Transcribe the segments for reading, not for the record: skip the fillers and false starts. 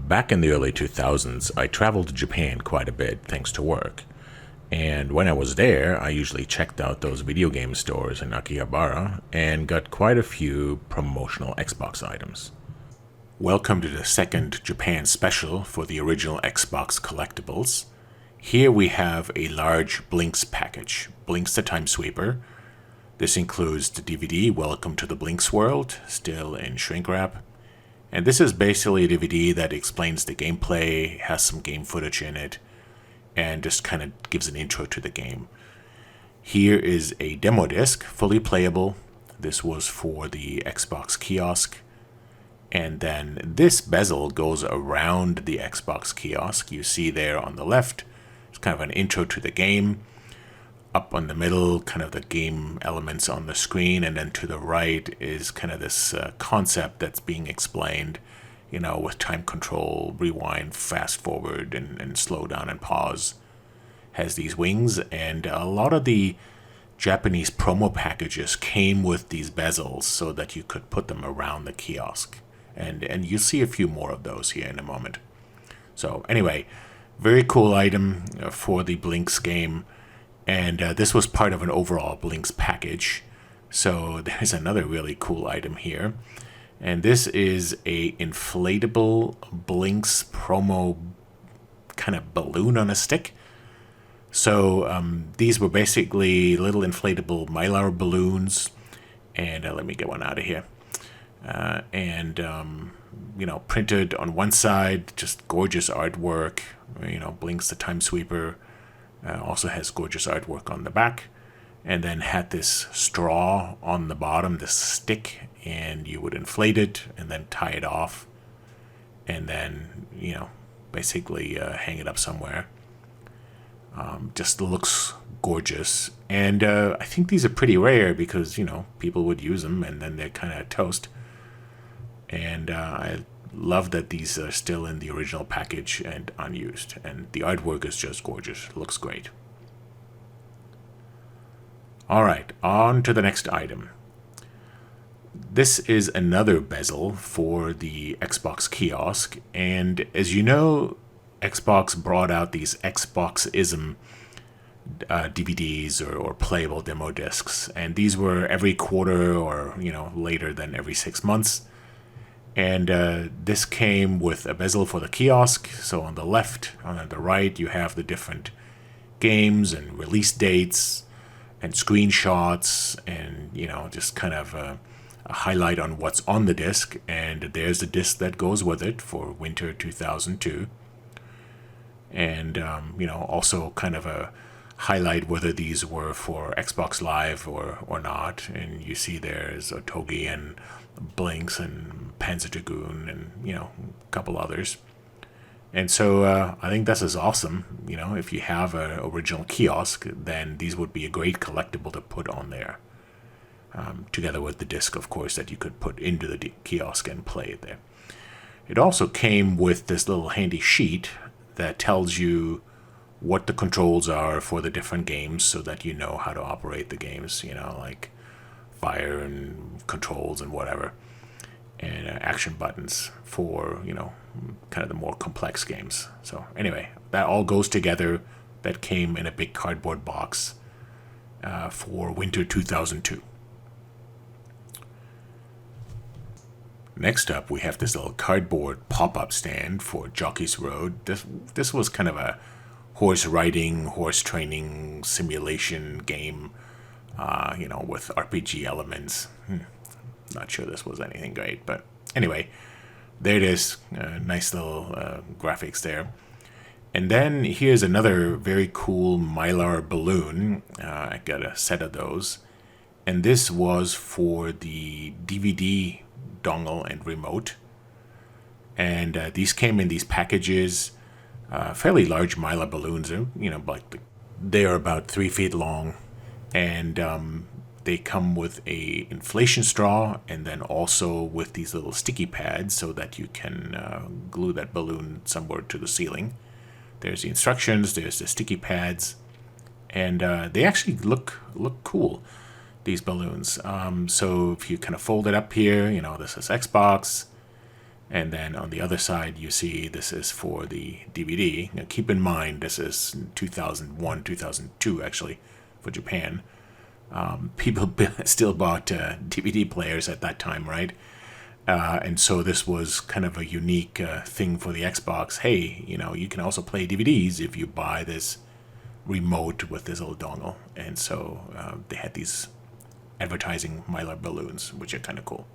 Back in the early 2000s, I traveled to Japan quite a bit thanks to work. And when I was there, I usually checked out those video game stores in Akihabara and got quite a few promotional Xbox items. Welcome to the second Japan special for the original Xbox Collectibles. Here we have a large BLINX package, BLINX the Time Sweeper. This includes the DVD, Welcome to the BLINX World, still in shrink wrap. And this is basically a DVD that explains the gameplay, has some game footage in it, and just kind of gives an intro to the game. Here is a demo disc, fully playable. This was for the Xbox Kiosk. And then this bezel goes around the Xbox Kiosk. You see there on the left, it's kind of an intro to the game. Up on the middle, kind of the game elements on the screen, and then to the right is kind of this concept that's being explained, with time control, rewind, fast forward, and slow down and pause. Has these wings, and a lot of the Japanese promo packages came with these bezels so that you could put them around the kiosk. And you'll see a few more of those here in a moment. So anyway, very cool item for the BLINX game. And this was part of an overall BLINX package. So there's another really cool item here. And this is a inflatable BLINX promo kind of balloon on a stick. So these were basically little inflatable Mylar balloons. And let me get one out of here. Printed on one side, just gorgeous artwork. BLINX the Time Sweeper. Also has gorgeous artwork on the back, and then had this straw on the bottom, this stick, and you would inflate it and then tie it off, and then basically hang it up somewhere. Just looks gorgeous, and I think these are pretty rare because people would use them and then they're kind of toast. And I love that these are still in the original package and unused, and the artwork is just gorgeous. It looks great. Alright, on to the next item. This is another bezel for the Xbox Kiosk, and as you know, Xbox brought out these XBOX-ism DVDs or playable demo discs, and these were every quarter or later than every 6 months. And this came with a bezel for the kiosk. So on the left, on the right, you have the different games and release dates and screenshots and, just kind of a highlight on what's on the disc. And there's the disc that goes with it for Winter 2002. And, also kind of a highlight whether these were for Xbox Live or not. And you see there's OTOGI and BLINX and Panzer Dragoon and a couple others. And so I think this is awesome. If you have an original kiosk, then these would be a great collectible to put on there, together with the disc, of course, that you could put into the kiosk and play it there. It also came with this little handy sheet that tells you what the controls are for the different games so that you know how to operate the games, like fire and controls and whatever, and action buttons for kind of the more complex games. So anyway, that all goes together. That came in a big cardboard box for Winter 2002. Next up, we have this little cardboard pop-up stand for Jockey's Road. This was kind of a horse riding, horse training simulation game. With RPG elements. Not sure this was anything great, but anyway, there it is. Nice little graphics there. And then here's another very cool Mylar balloon. I got a set of those. And this was for the DVD dongle and remote. And these came in these packages. Fairly large Mylar balloons. They're about 3 feet long. And they come with a inflation straw, and then also with these little sticky pads so that you can glue that balloon somewhere to the ceiling. There's the instructions, there's the sticky pads, and they actually look cool, these balloons. So if you kind of fold it up here, this is Xbox, And then on the other side, you see this is for the DVD. Now, keep in mind, this is 2001, 2002, actually, for Japan. People still bought DVD players at that time, right? And so this was kind of a unique thing for the Xbox. Hey, you can also play DVDs if you buy this remote with this little dongle. And so they had these advertising Mylar balloons, which are kind of cool.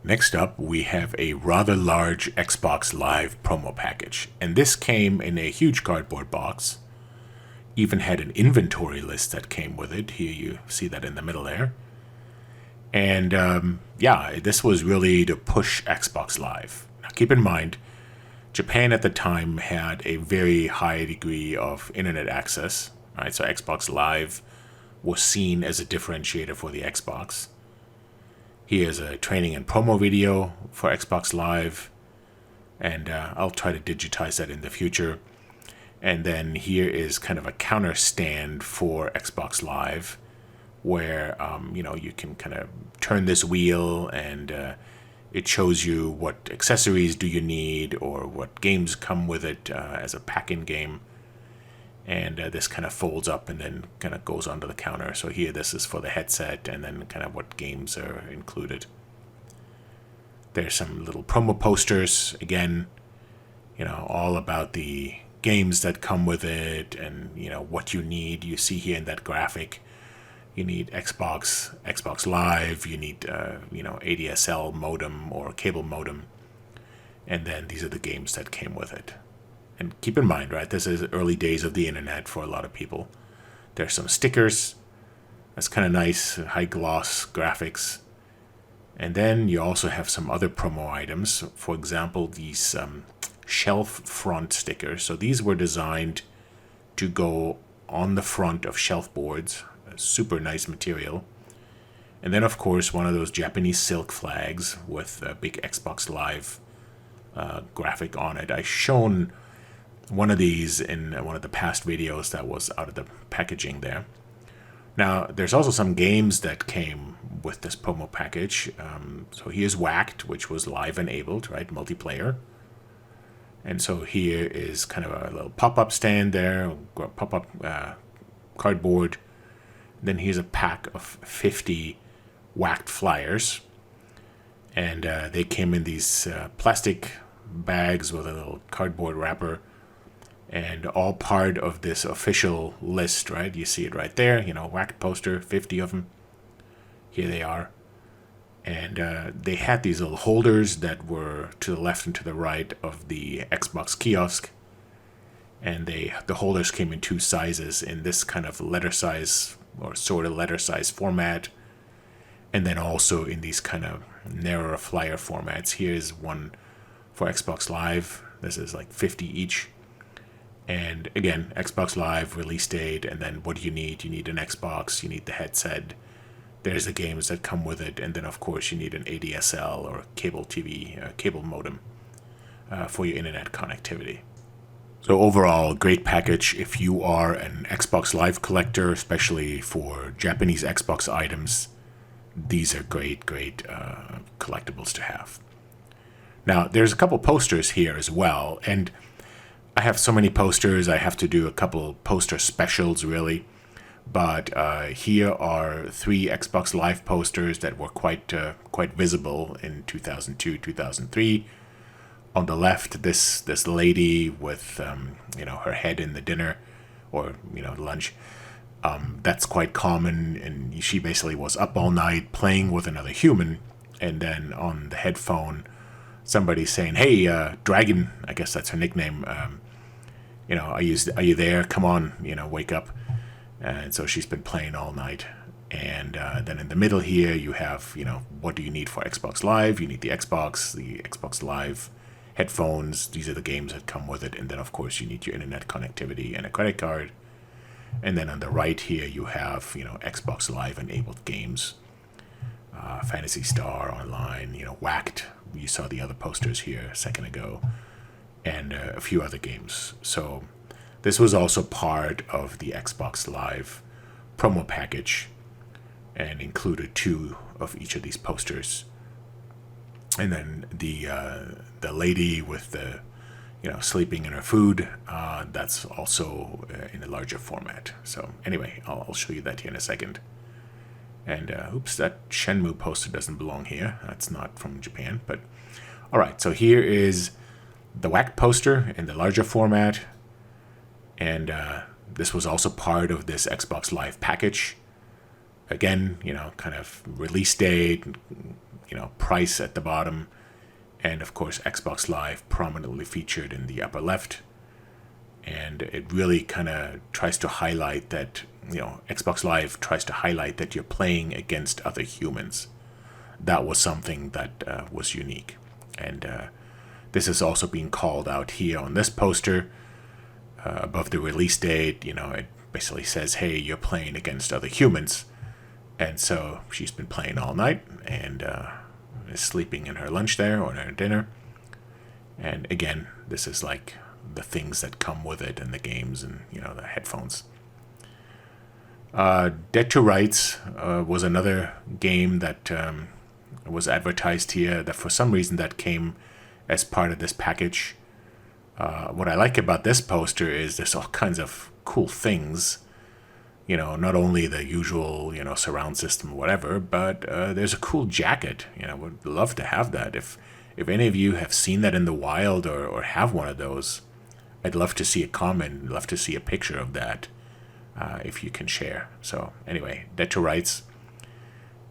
Next up, we have a rather large Xbox Live promo package. And this came in a huge cardboard box. Even had an inventory list that came with it. Here you see that in the middle there. And yeah, this was really to push Xbox Live. Now keep in mind, Japan at the time had a very high degree of internet access. Right? So Xbox Live was seen as a differentiator for the Xbox. Here's a training and promo video for Xbox Live, and I'll try to digitize that in the future. And then here is kind of a counter stand for Xbox Live, where you can kind of turn this wheel and it shows you what accessories do you need or what games come with it as a pack-in game. And this kind of folds up and then kind of goes onto the counter. So here, this is for the headset and then kind of what games are included. There's some little promo posters, again, all about the games that come with it and, what you need. You see here in that graphic, you need Xbox Live, you need, ADSL modem or cable modem. And then these are the games that came with it. And keep in mind, right, this is early days of the internet for a lot of people. There's some stickers. That's kind of nice, high gloss graphics. And then you also have some other promo items. For example, these shelf front stickers. So these were designed to go on the front of shelf boards. Super nice material. And then, of course, one of those Japanese silk flags with a big Xbox Live graphic on it. I've shown one of these in one of the past videos that was out of the packaging there. Now, there's also some games that came with this promo package. So here's Whacked, which was live enabled, right? Multiplayer. And so here is kind of a little pop-up stand there, pop-up cardboard. Then here's a pack of 50 Whacked flyers. And they came in these plastic bags with a little cardboard wrapper. And all part of this official list, right? You see it right there, Whacked poster, 50 of them. Here they are. And they had these little holders that were to the left and to the right of the Xbox Kiosk. And the holders came in two sizes, in this kind of letter size or sort of letter size format. And then also in these kind of narrower flyer formats. Here's one for Xbox Live. This is like 50 each. And again, Xbox Live, release date, and then what do you need? You need an Xbox, you need the headset. There's the games that come with it, and then of course you need an ADSL or cable TV, cable modem for your internet connectivity. So overall, great package if you are an Xbox Live collector, especially for Japanese Xbox items. These are great collectibles to have. Now, there's a couple posters here as well, and I have so many posters, I have to do a couple poster specials, really. But here are 3 Xbox Live posters that were quite visible in 2002, 2003. On the left, this lady with her head in the dinner or lunch. That's quite common, and she basically was up all night playing with another human, and then on the headphone, somebody saying, "Hey, Dragon," I guess that's her nickname. Are you there? Come on, wake up. And so she's been playing all night. And then in the middle here, you have, what do you need for Xbox Live? You need the Xbox Live headphones. These are the games that come with it. And then, of course, you need your internet connectivity and a credit card. And then on the right here, you have, Xbox Live enabled games. Phantasy Star Online, Whacked. You saw the other posters here a second ago. And a few other games. So this was also part of the Xbox Live promo package and included 2 of each of these posters. And then the lady with the sleeping in her food, that's also in a larger format. So anyway, I'll show you that here in a second. And oops, that Shenmue poster doesn't belong here. That's not from Japan. But all right, so here is the WAC poster in the larger format. And this was also part of this Xbox Live package. Again, kind of release date, price at the bottom. And of course, Xbox Live prominently featured in the upper left. And it really kind of tries to highlight that, Xbox Live tries to highlight that you're playing against other humans. That was something that was unique. And this is also being called out here on this poster. Above the release date, it basically says, hey, you're playing against other humans. And so she's been playing all night and is sleeping in her lunch there or in her dinner. And again, this is like the things that come with it and the games and, the headphones. Dead to Rights was another game that was advertised here that for some reason that came as part of this package. What I like about this poster is there's all kinds of cool things. Not only the usual, surround system, whatever, but there's a cool jacket. Would love to have that. If any of you have seen that in the wild or have one of those, I'd love to see a comment, love to see a picture of that, if you can share. So anyway, Dead to Rights.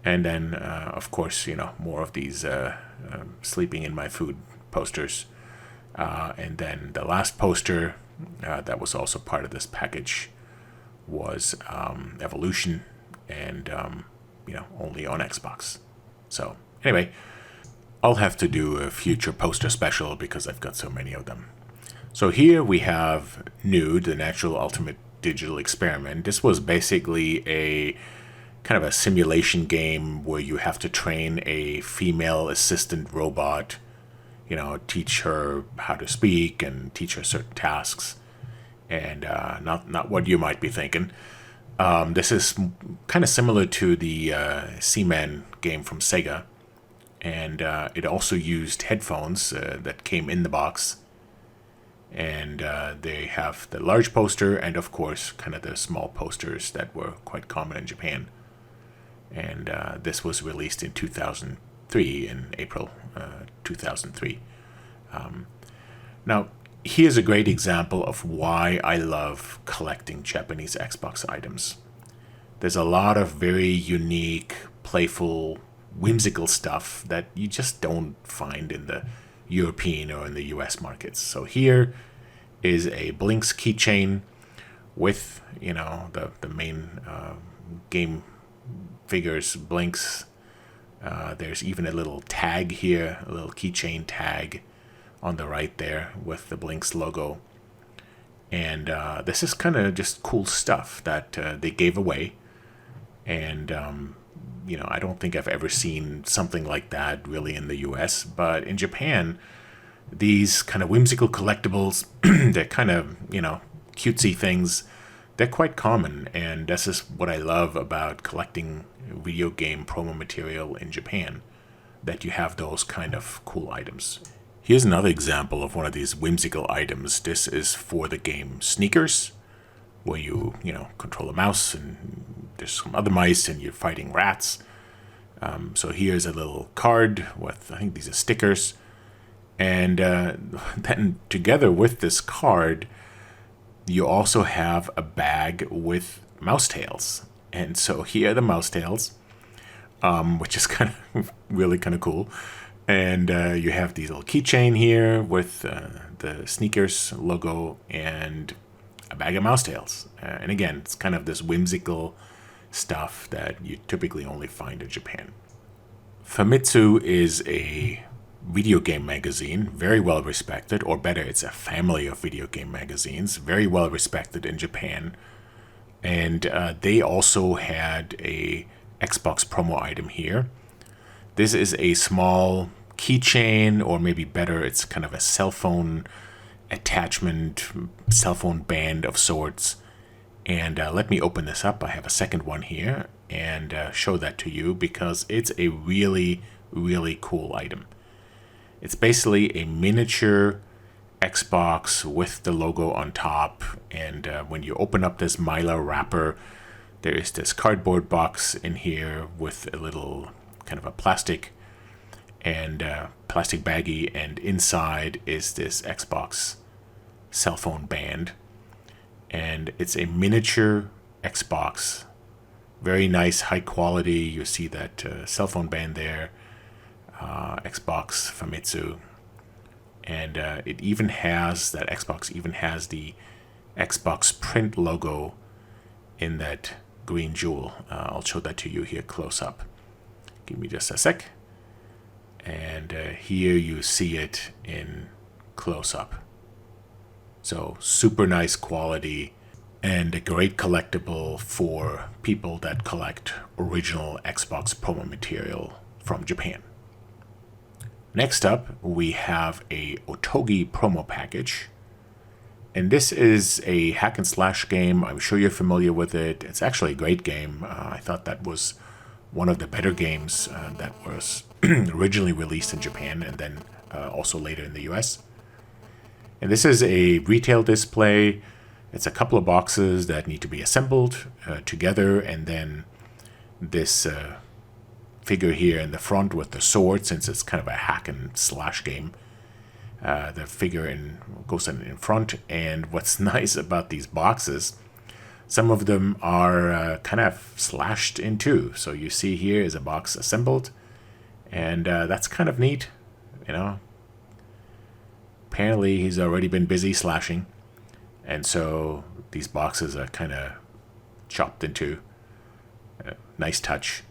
And then, of course, more of these sleeping in my food posters. And then the last poster that was also part of this package was Evolution, and only on Xbox. So anyway, I'll have to do a future poster special because I've got so many of them. So here we have N.U.D.E, the Natural Ultimate Digital Experiment. This was basically a kind of a simulation game where you have to train a female assistant robot, teach her how to speak and teach her certain tasks. And not what you might be thinking. This is kind of similar to the Seaman game from Sega. And it also used headphones that came in the box. And they have the large poster and, of course, kind of the small posters that were quite common in Japan. And this was released in 2003, in April 2003. Now, here's a great example of why I love collecting Japanese Xbox items. There's a lot of very unique, playful, whimsical stuff that you just don't find in the European or in the US markets. So here is a BLINX keychain with, the main game figures, BLINX. There's even a little tag here, a little keychain tag on the right there with the BLINX logo. And this is kind of just cool stuff that they gave away. And, I don't think I've ever seen something like that really in the US. But in Japan, these kind of whimsical collectibles, they're kind of, cutesy things, they're quite common. And this is what I love about collecting video game promo material in Japan, that you have those kind of cool items. Here's another example of one of these whimsical items. This is for the game Sneakers, where you control a mouse and there's some other mice and you're fighting rats. So here's a little card with, I think these are stickers. And then together with this card, you also have a bag with mouse tails. And so here are the mouse tails, which is kind of really kind of cool. And you have these little keychain here with the Sneakers logo and a bag of mouse tails. And again, it's kind of this whimsical stuff that you typically only find in Japan. Famitsu is a video game magazine, very well respected, or better, it's a family of video game magazines, very well respected in Japan. And they also had a Xbox promo item here. This is a small keychain, or maybe better, it's kind of a cell phone attachment, cell phone band of sorts. And let me open this up. I have a second one here and show that to you because it's a really, really cool item. It's basically a miniature Xbox with the logo on top, and when you open up this Mylar wrapper, there is this cardboard box in here with a little kind of a plastic baggie, and inside is this Xbox cell phone band, and it's a miniature Xbox, very nice, high quality. You see that cell phone band there, Xbox Famitsu, and it even has, that Xbox even has the Xbox print logo in that green jewel. I'll show that to you here close up. Give me just a sec. And here you see it in close up. So super nice quality and a great collectible for people that collect original Xbox promo material from Japan. Next up, we have a OTOGI promo package. And this is a hack and slash game. I'm sure you're familiar with it. It's actually a great game. I thought that was one of the better games that was originally released in Japan and then also later in the US. And this is a retail display. It's a couple of boxes that need to be assembled together, and then this figure here in the front with the sword, since it's kind of a hack and slash game. The figure goes in front, and what's nice about these boxes, some of them are kind of slashed in two. So you see here is a box assembled, and that's kind of neat, you know. Apparently he's already been busy slashing, and so these boxes are kind of chopped in two. Nice touch.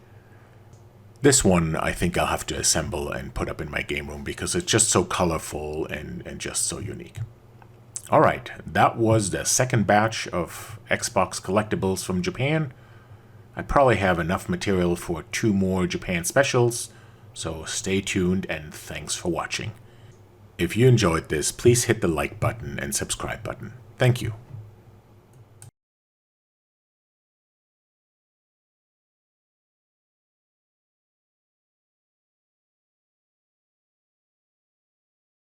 This one I think I'll have to assemble and put up in my game room because it's just so colorful and just so unique. Alright, that was the second batch of Xbox Collectibles from Japan. I probably have enough material for 2 more Japan specials, so stay tuned and thanks for watching. If you enjoyed this, please hit the like button and subscribe button. Thank you.